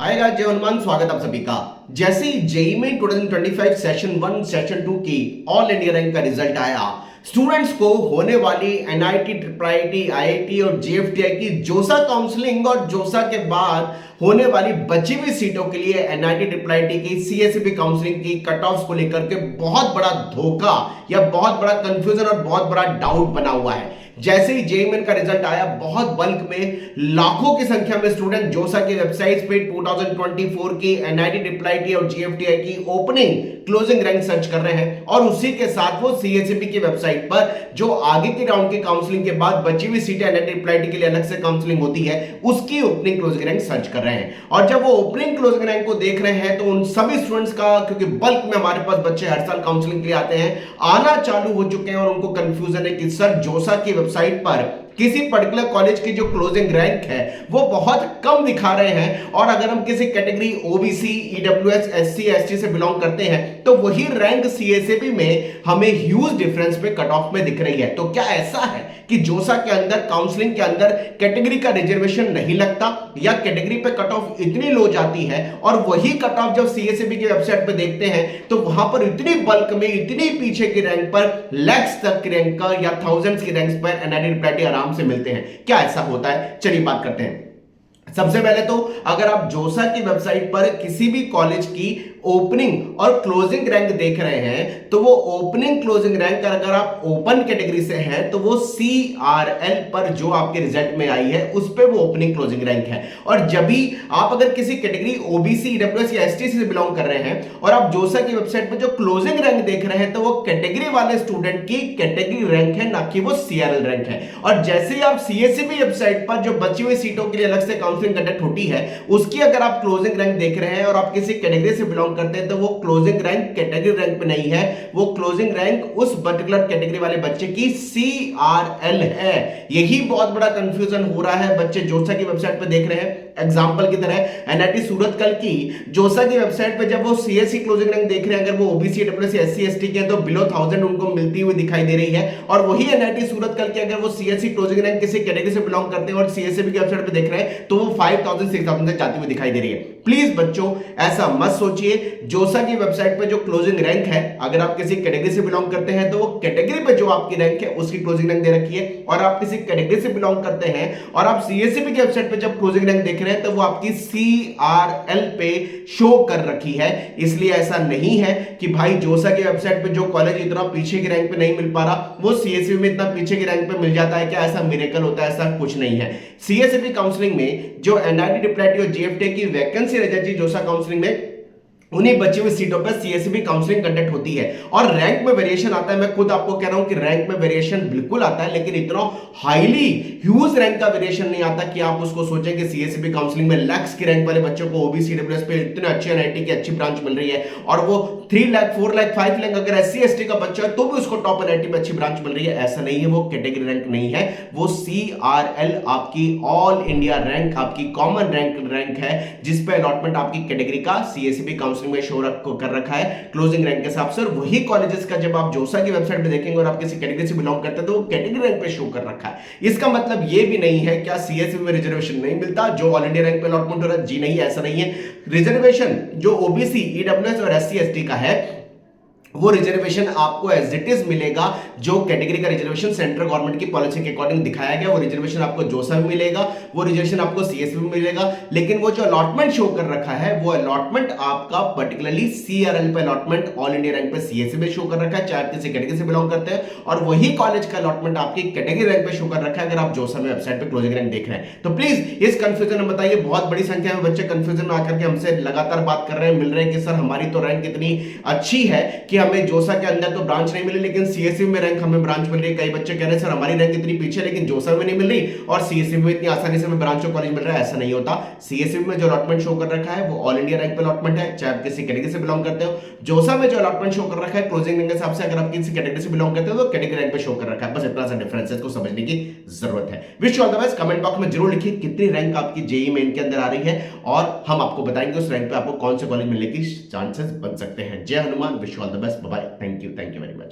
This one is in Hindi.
हाय गाइस, जय हनुमान। स्वागत आप सभी का। जैसे ही जेईई में 2025 सेशन 1 सेशन 2 की ऑल इंडिया रैंक का रिजल्ट आया, स्टूडेंट्स को होने वाली एनआईटी, ट्रिपल आईआईटी, आईआईटी और जेएफटीआई की जोसा काउंसलिंग और जोसा के बाद होने वाली बची हुई सीटों के लिए एनआईटी, ट्रिपल आईआईटी की सीएसईबी काउंसलिंग की कट ऑफ्स को लेकर के बहुत बड़ा धोखा या बहुत बड़ा कंफ्यूजन और बहुत बड़ा डाउट बना हुआ है। जैसे ही जेईई मेन का रिजल्ट आया, बहुत बल्क में लाखों की संख्या में स्टूडेंट जोसा की वेबसाइट पे 2024 की एनआईटी, ट्रिपल आईआईटी और जेएफटीआई की ओपनिंग क्लोजिंग रैंक सर्च कर रहे हैं और उसी के साथ वो सीएसईबी की वेबसाइट पर जो आगे के राउंड की काउंसलिंग के बाद बची हुई सीटें एनआईटी, ट्रिपल आईआईटी के लिए अलग से काउंसलिंग होती है, उसकी ओपनिंग क्लोजिंग रैंक सर्च कर रहे हैं। और जब वो ओपनिंग क्लोजिंग रैंक को देख रहे हैं तो उन सभी स्टूडेंट्स का, क्योंकि बल्क में हमारे पास बच्चे हर साल काउंसलिंग के लिए आते हैं, आना चालू हो चुके हैं और उनको कंफ्यूजन है कि सर जोसा की वेबसाइट पर किसी पर्टिकुलर कॉलेज की जो क्लोजिंग रैंक है वो बहुत कम दिखा रहे हैं और अगर हम किसी category OBC, EWS, SC, ST से बिलोंग करते हैं तो वही रैंक सीएसईबी में हमें ह्यूज डिफरेंस पे कट ऑफ में दिख रही है। तो क्या ऐसा है कि जोसा के अंदर काउंसलिंग के अंदर कैटेगरी का रिजर्वेशन नहीं लगता या कैटेगरी पे कट ऑफ इतनी लो जाती है और वही कट ऑफ जब सीएसईबी की वेबसाइट पे देखते हैं तो वहां पर इतनी बल्क में, इतनी पीछे की रैंक पर, लैक्स तक की रैंक का या थाउजेंड्स की रैंक्स पर एनआईटी, ट्रिपल आईआईटी आराम से मिलते हैं? क्या ऐसा होता है? चलिए बात करते हैं। सबसे पहले तो अगर आप जोसा की वेबसाइट पर किसी भी कॉलेज की ओपनिंग और क्लोजिंग रैंक देख रहे हैं तो वो ओपनिंग क्लोजिंग रैंक अगर आप ओपन कैटेगरी से हैं तो वो सीआरएल पर जो आपके रिजल्ट में आई है उस पे वो ओपनिंग क्लोजिंग रैंक है। और जब भी आप अगर किसी कैटेगरी ओबीसी, ईडब्ल्यूएस या एसटी से बिलोंग कर रहे हैं और आप जोसा की वेबसाइट पर जो क्लोजिंग रैंक देख रहे हैं तो वो कैटेगरी वाले स्टूडेंट की कैटेगरी रैंक है, ना कि वो सीआरएल रैंक है। और जैसे ही आप सीएसईबी वेबसाइट पर जो बची हुई सीटों के लिए अलग से काउंसलिंग कंडक्ट होती है उसकी अगर आप क्लोजिंग रैंक देख रहे हैं और आप किसी कैटेगरी से बिलोंग करते हैं तो वो क्लोजिंग रैंक कैटेगरी रैंक पे नहीं है, वो क्लोजिंग रैंक उस पर्टिकुलर कैटेगरी वाले बच्चे की सीआरएल है। यही बहुत बड़ा कंफ्यूजन हो रहा है, बच्चे जोसा की वेबसाइट पे देख रहे हैं। एग्जांपल की तरह एनआईटी सूरत कल की जोसा की वेबसाइट पे जब वो सीएससी क्लोजिंग रैंक देख रहे हैं, अगर वो ओबीसी, डब्ल्यूएस, एससी, एसटी के हैं तो बिलो 1000 उनको मिलती हुई दिखाई दे रही है। और वही एनआईटी सूरत कल की अगर वो सीएससी क्लोजिंग रैंक किसी कैटेगरी से बिलोंग करते हैं और सीएससी की वेबसाइट पे देख रहे हैं तो वो 5000, 6000 तक जाती हुई दिखाई दे रही है। प्लीज बच्चों ऐसा मत सोचिए। जोसा की वेबसाइट पे जो क्लोजिंग रैंक है, अगर आप किसी कैटेगरी से बिलोंग करते हैं तो वो कैटेगरी पे जो आपकी रैंक है उसकी क्लोजिंग रैंक दे रखी है। और आप किसी कैटेगरी से बिलोंग करते हैं और आप सीएसईबी की वेबसाइट पे जब क्लोजिंग रैंक देख रहे हैं तो वो आपकी सीआरएल पे शो कर रखी है। इसलिए ऐसा नहीं है कि भाई जोसा की वेबसाइट पे जो कॉलेज इतना पीछे की रैंक पे नहीं मिल पा रहा वो सीएसईबी में इतना पीछे की रैंक पे मिल जाता है। क्या ऐसा मिरेकल होता है? ऐसा कुछ नहीं है। सीएसईबी काउंसलिंग में जो एनआईटी, ट्रिपल आईआईटी और जेएफटीआई की वैकेंसी रह जाती है जोसा काउंसलिंग में, उन्हीं बची हुई सीटों पर सीएसईबी काउंसलिंग कंडक्ट होती है और रैंक में वेरिएशन आता है। मैं खुद आपको कह रहा हूं कि रैंक में वेरिएशन बिल्कुल आता है, लेकिन इतना हाईली ह्यूज रैंक का वेरिएशन नहीं आता कि आप उसको सोचें कि सीएसईबी काउंसलिंग में लैक्स की रैंक वाले बच्चों को ओबीसी, डब्ल्यूएस पे इतने अच्छे एनआईटी की अच्छी ब्रांच मिल रही है और वो 3 लाख, 4 लाख, 5 लाख अगर एससी एसटी का बच्चा है तो भी उसको टॉप एनआईटी में अच्छी ब्रांच मिल रही है। ऐसा नहीं है, वो कैटेगरी रैंक नहीं है, वो सीआरएल आपकी ऑल इंडिया रैंक, आपकी कॉमन रैंक है जिस पे अलॉटमेंट आपकी कैटेगरी का सीएसईबी काउंसलिंग में शो कर रखा है क्लोजिंग रैंक के हिसाब से। और वही कॉलेजेस का जब आप जोसा की वेबसाइट पे देखेंगे और आप किसी कैटेगरी से बिलोंग करते हैं तो वो कैटेगरी रैंक पे शो कर रखा है। इसका मतलब ये भी नहीं है क्या सीएसईबी में रिजर्वेशन नहीं मिलता जो ऑल इंडिया रैंक पे अलॉटमेंट हो रहा है? जी नहीं, ऐसा नहीं है। रिजर्वेशन जो ओबीसी, ईडब्ल्यूएस और एससी एसटी का है वो रिजर्वेशन आपको एज इट इज मिलेगा। जो कैटेगरी का रिजर्वेशन सेंट्रल गवर्नमेंट की पॉलिसी के अकॉर्डिंग दिखाया गया वो रिजर्वेशन आपको जोसा में मिलेगा, वो रिजर्वेशन आपको सीएसबी में मिलेगा। लेकिन वो जो अलॉटमेंट शो कर रखा है वो अलॉटमेंट आपका पर्टिकुलरली सीआरएल पे अलॉटमेंट ऑल इंडिया रैंक पे सीएससी पे शो कर रखा है, चाहे आप किसी कैटेगरी से बिलोंग करते हैं। और वही कॉलेज का अलॉटमेंट आपकी कैटेगरी रैंक पे शो कर रखा है अगर आप जोसा में वेबसाइट पे क्लोजिंग रैंक देख रहे हैं। तो प्लीज इस कंफ्यूजन में बताइए, बहुत बड़ी संख्या में बच्चे कंफ्यूजन में आकर के हमसे लगातार बात कर रहे हैं, मिल रहे हैं कि सर हमारी तो रैंक इतनी अच्छी है कि हमें जोसा के तो ब्रांच नहीं मिली लेकिन सीएससी में रैंक हमें ब्रांच मिल रही है। कई बच्चे कह रहे हैं सर हमारी रैंक इतनी पीछे लेकिन जोसा में नहीं मिल रही और सीएससी में इतनी आसानी से हमें ब्रांच और कॉलेज मिल रहा है। ऐसा नहीं होता। सीएससी में जो अलॉटमेंट शो कर रखा है वो ऑल इंडिया रैंक पे अलॉटमेंट है, चाहे आप किसी कैटेगरी से बिलोंग करते हो। जोसा में जो अलॉटमेंट शो कर रखा है क्लोजिंग रैंक के हिसाब से अगर आप किसी कैटेगरी से बिलोंग करते हो तो कैटेगरी रैंक पे शो कर रखा है। बस इतना सा डिफरेंस है, इसको समझने की जरूरत है। Wish you all the best. Comment box में जरूर लिखिए कितनी रैंक आपकी जेईई मेन के अंदर आ रही है और हम आपको बताएंगे उस रैंक पे आपको कौन से कॉलेज मिलने की चांसेस बन सकते हैं। जय Hanuman. Wish you all the best. Bye bye. Thank you very much.